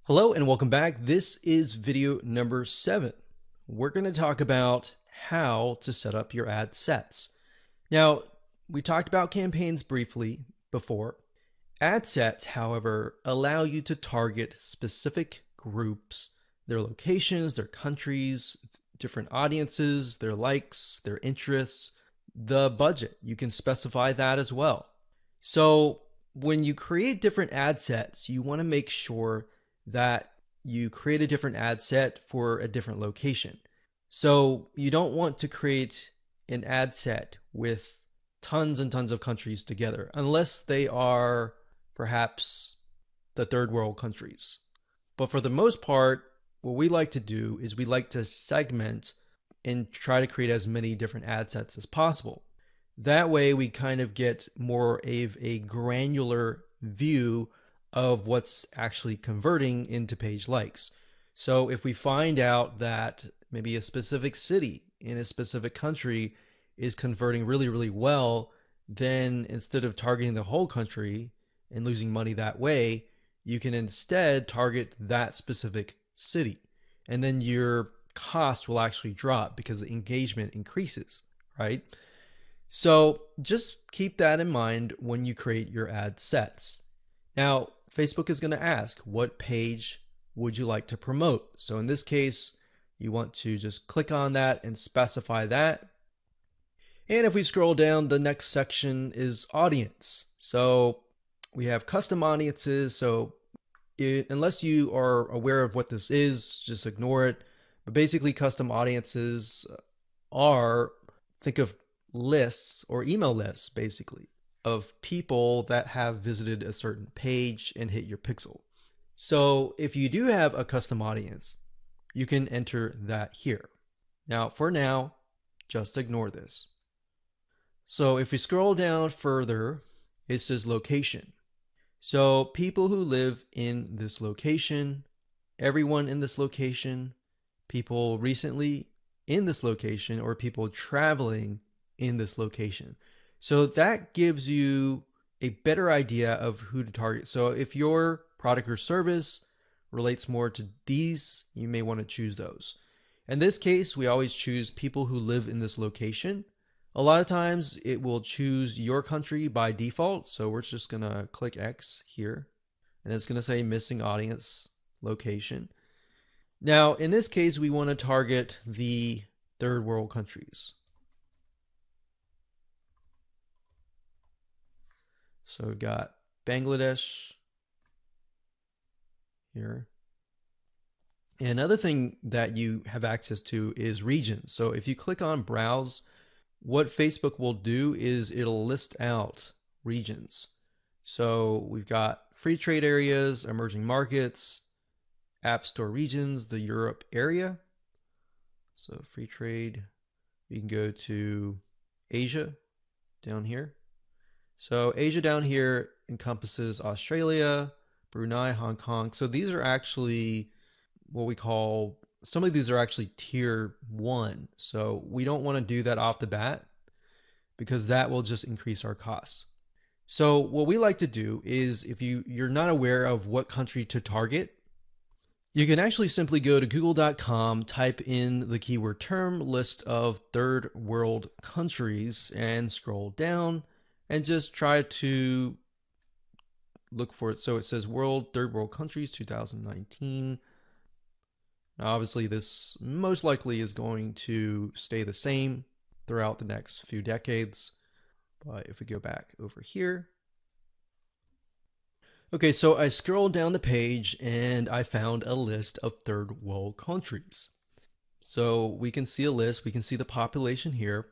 Hello and welcome back. This is video number 7. We're going to talk about how to set up your ad sets. Now, we talked about campaigns briefly before. Ad sets, however, allow you to target specific groups, their locations, their countries, different audiences, their likes, their interests, the budget. You can specify that as well. So when you create different ad sets, you want to make sure that you create a different ad set for a different location. So you don't want to create an ad set with tons and tons of countries together, unless they are perhaps the third world countries. But for the most part, what we like to do is we like to segment and try to create as many different ad sets as possible. That way we kind of get more of a granular view of what's actually converting into page likes. So if we find out that maybe a specific city in a specific country is converting really, really well, then instead of targeting the whole country and losing money that way, you can instead target that specific city. And then your cost will actually drop because the engagement increases, right? So just keep that in mind when you create your ad sets. Now, Facebook is going to ask, what page would you like to promote? So in this case, you want to just click on that and specify that. And if we scroll down, the next section is audience. So we have custom audiences. So unless you are aware of what this is, just ignore it. But basically, custom audiences are, think of lists or email lists, basically, of people that have visited a certain page and hit your pixel. So if you do have a custom audience, you can enter that here. Now, for now, just ignore this. So if we scroll down further, it says location. So people who live in this location, everyone in this location, people recently in this location, or people traveling in this location. So that gives you a better idea of who to target. So if your product or service relates more to these, you may want to choose those. In this case, we always choose people who live in this location. A lot of times it will choose your country by default. So we're just going to click X here, and it's going to say missing audience location. Now, in this case, we want to target the third world countries. So we've got Bangladesh here. And another thing that you have access to is regions. So if you click on browse, what Facebook will do is it'll list out regions. So we've got free trade areas, emerging markets, app store regions, the Europe area. So free trade, we can go to Asia down here. So Asia down here encompasses Australia, Brunei, Hong Kong. So these are actually what we call, some of these are actually tier 1. So we don't want to do that off the bat because that will just increase our costs. So what we like to do is, if you're not aware of what country to target, you can actually simply go to google.com, type in the keyword term, list of third world countries, and scroll down and just try to look for it. So it says third world countries 2019. Now, obviously, this most likely is going to stay the same throughout the next few decades. But if we go back over here. Okay, so I scrolled down the page and I found a list of third world countries. So we can see a list, we can see the population here.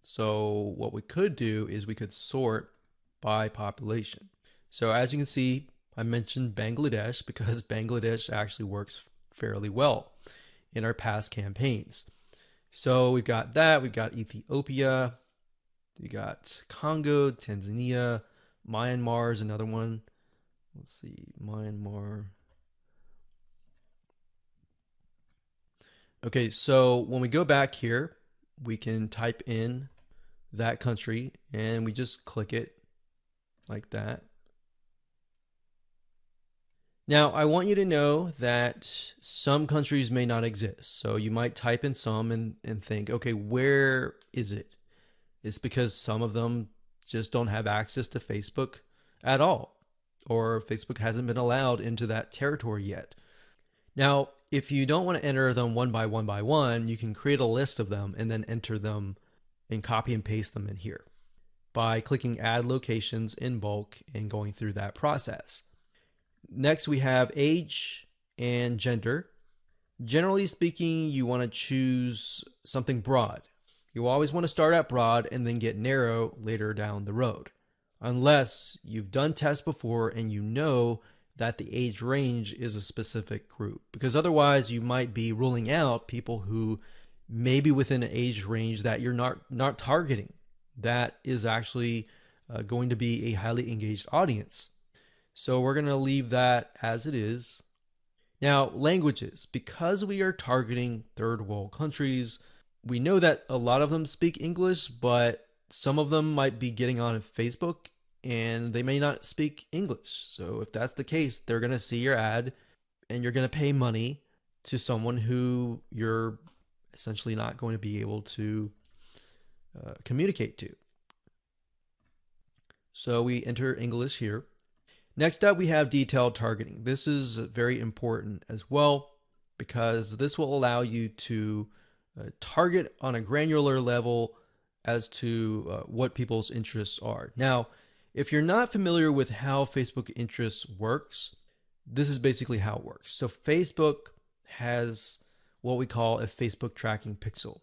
So what we could do is we could sort by population. So as you can see, I mentioned Bangladesh because Bangladesh actually works fairly well in our past campaigns. So we've got that, we've got Ethiopia, we got Congo, Tanzania, Myanmar is another one. Let's see, Myanmar. Okay, so when we go back here, we can type in that country and we just click it like that. Now, I want you to know that some countries may not exist. So you might type in some and think, okay, where is it? It's because some of them just don't have access to Facebook at all, or Facebook hasn't been allowed into that territory yet. Now, if you don't want to enter them one by one, you can create a list of them and then enter them and copy and paste them in here by clicking add locations in bulk and going through that process. Next, we have age and gender. Generally speaking, you want to choose something broad. You always want to start out broad and then get narrow later down the road, unless you've done tests before and you know that the age range is a specific group, because otherwise you might be ruling out people who may be within an age range that you're not targeting. That is actually going to be a highly engaged audience. So we're going to leave that as it is. Now, languages. Because we are targeting third world countries, we know that a lot of them speak English, but some of them might be getting on Facebook and they may not speak English. So if that's the case, they're going to see your ad and you're going to pay money to someone who you're essentially not going to be able to communicate to. So we enter English here. Next up, we have detailed targeting. This is very important as well because this will allow you to target on a granular level as to what people's interests are. Now, if you're not familiar with how Facebook interests works, this is basically how it works. So Facebook has what we call a Facebook tracking pixel.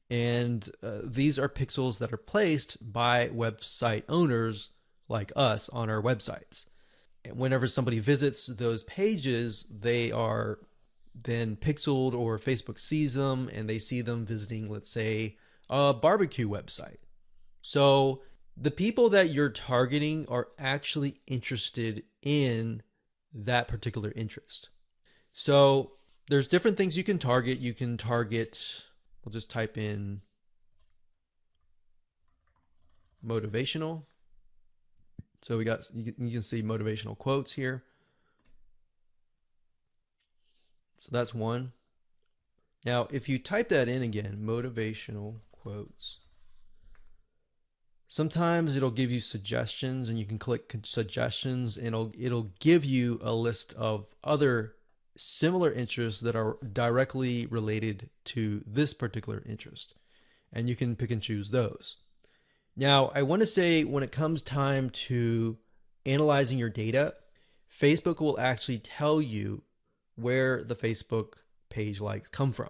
And these are pixels that are placed by website owners like us on our websites. And whenever somebody visits those pages, they are then pixeled, or Facebook sees them and they see them visiting, let's say, a barbecue website. So the people that you're targeting are actually interested in that particular interest. So there's different things you can target. You can target, we'll just type in motivational. So we got, you can see motivational quotes here. So that's one. Now, if you type that in again, motivational quotes, sometimes it'll give you suggestions and you can click suggestions and it'll give you a list of other similar interests that are directly related to this particular interest. And you can pick and choose those. Now, I want to say when it comes time to analyzing your data, Facebook will actually tell you where the Facebook page likes come from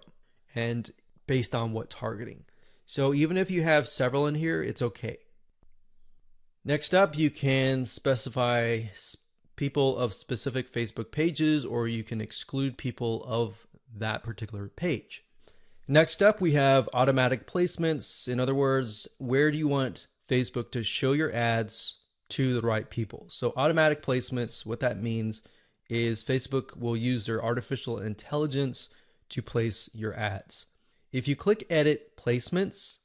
and based on what targeting. So even if you have several in here, it's okay. Next up, you can specify people of specific Facebook pages, or you can exclude people of that particular page. Next up, we have automatic placements. In other words, where do you want Facebook to show your ads to the right people? So automatic placements, what that means is Facebook will use their artificial intelligence to place your ads. If you click edit placements,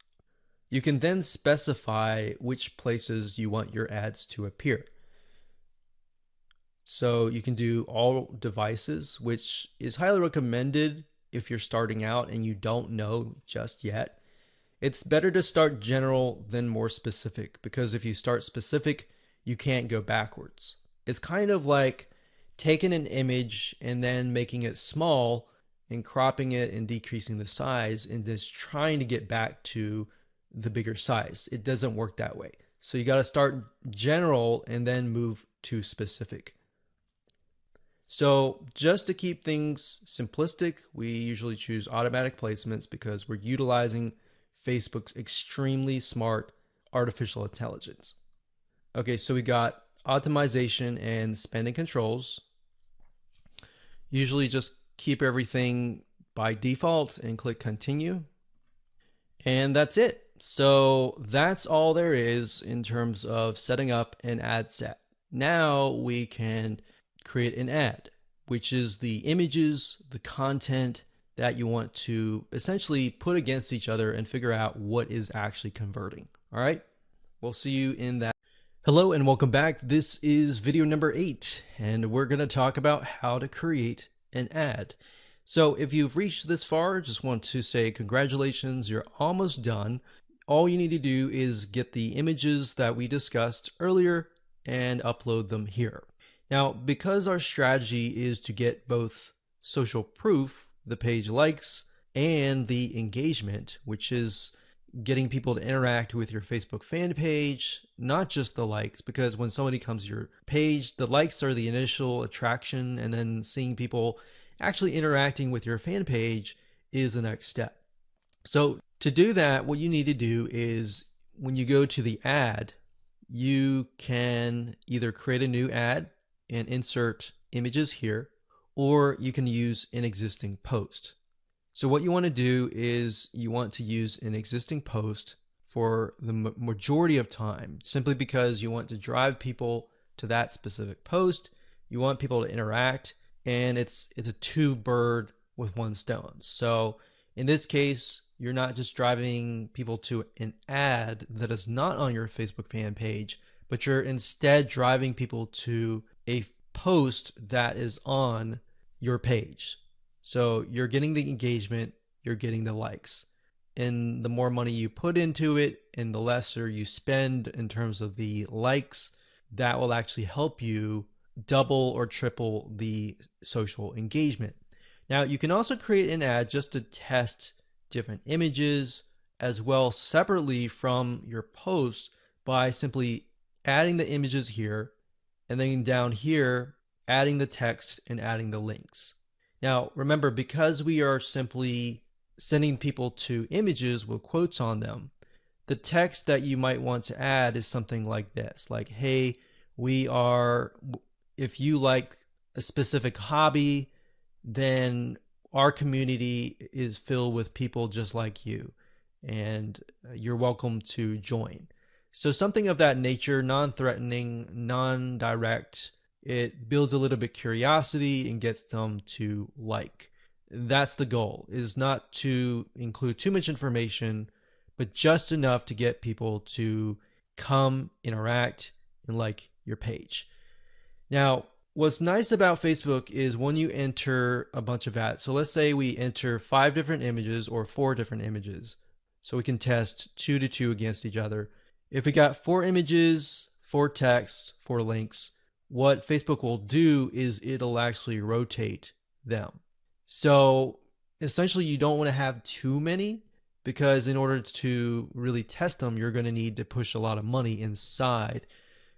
you can then specify which places you want your ads to appear. So you can do all devices, which is highly recommended if you're starting out and you don't know just yet. It's better to start general than more specific, because if you start specific, you can't go backwards. It's kind of like taking an image and then making it small and cropping it and decreasing the size and just trying to get back to the bigger size. It doesn't work that way. So you got to start general and then move to specific. So just to keep things simplistic, we usually choose automatic placements because we're utilizing Facebook's extremely smart artificial intelligence. Okay, so we got optimization and spending controls. Usually just keep everything by default and click continue. And that's it. So that's all there is in terms of setting up an ad set. Now we can create an ad, which is the images, the content that you want to essentially put against each other and figure out what is actually converting. All right, we'll see you in that. Hello and welcome back. This is video number 8, and we're going to talk about how to create an ad. So if you've reached this far, just want to say congratulations, you're almost done. All you need to do is get the images that we discussed earlier and upload them here. Now, because our strategy is to get both social proof, the page likes, and the engagement, which is getting people to interact with your Facebook fan page, not just the likes, because when somebody comes to your page, the likes are the initial attraction, and then seeing people actually interacting with your fan page is the next step. So to do that, what you need to do is when you go to the ad, you can either create a new ad and insert images here, or you can use an existing post. So what you want to do is you want to use an existing post for the majority of time, simply because you want to drive people to that specific post. You want people to interact, and it's a two bird with one stone. So in this case, you're not just driving people to an ad that is not on your Facebook fan page, but you're instead driving people to a post that is on your page. So you're getting the engagement, you're getting the likes. And the more money you put into it and the lesser you spend in terms of the likes, that will actually help you double or triple the social engagement. Now, you can also create an ad just to test different images as well separately from your post by simply adding the images here, and then down here, adding the text and adding the links. Now, remember, because we are simply sending people to images with quotes on them, the text that you might want to add is something like this, like, hey, if you like a specific hobby, then our community is filled with people just like you, and you're welcome to join. So something of that nature, non-threatening, non-direct. It builds a little bit curiosity and gets them to like. That's the goal, is not to include too much information, but just enough to get people to come, interact, and like your page. Now, what's nice about Facebook is when you enter a bunch of ads. So let's say we enter 5 different images or 4 different images. So we can test 2 to 2 against each other. If we got 4 images, 4 text, 4 links, what Facebook will do is it'll actually rotate them. So essentially you don't want to have too many, because in order to really test them, you're going to need to push a lot of money inside.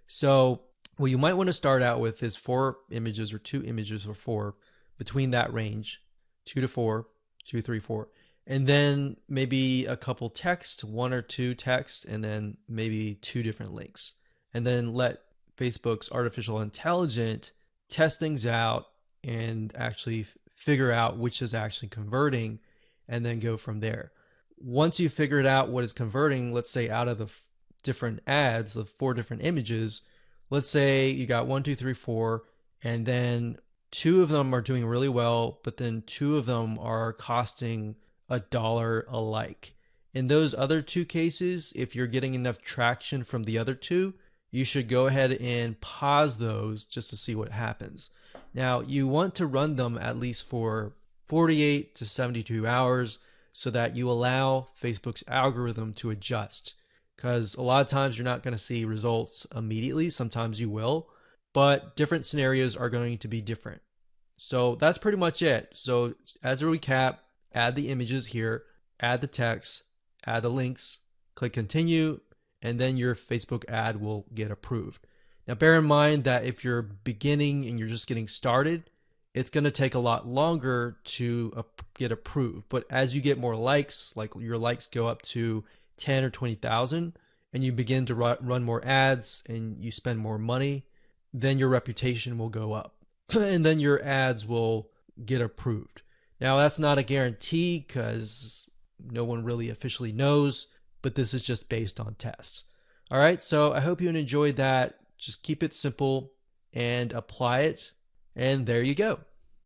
So what you might want to start out with is 4 images or 2 images or 4, between that range, 2 to 4, 2, 3, 4. And then maybe a couple text, 1 or 2 texts, and then maybe 2 different links. And then let Facebook's artificial intelligence test things out and actually figure out which is actually converting, and then go from there. Once you figured out what is converting, let's say out of the different ads of 4 different images, let's say you got 1, 2, 3, 4, and then 2 of them are doing really well, but then 2 of them are costing $1 a like. In those other 2 cases, if you're getting enough traction from the other 2, you should go ahead and pause those just to see what happens. Now, you want to run them at least for 48 to 72 hours so that you allow Facebook's algorithm to adjust. Because a lot of times you're not going to see results immediately. Sometimes you will, but different scenarios are going to be different. So that's pretty much it. So as a recap, add the images here, add the text, add the links, click continue, and then your Facebook ad will get approved. Now, bear in mind that if you're beginning and you're just getting started, it's going to take a lot longer to get approved. But as you get more likes, like your likes go up to 10 or 20,000, and you begin to run more ads and you spend more money, then your reputation will go up and then your ads will get approved. Now, that's not a guarantee because no one really officially knows, but this is just based on tests. All right, so I hope you enjoyed that. Just keep it simple and apply it, and there you go.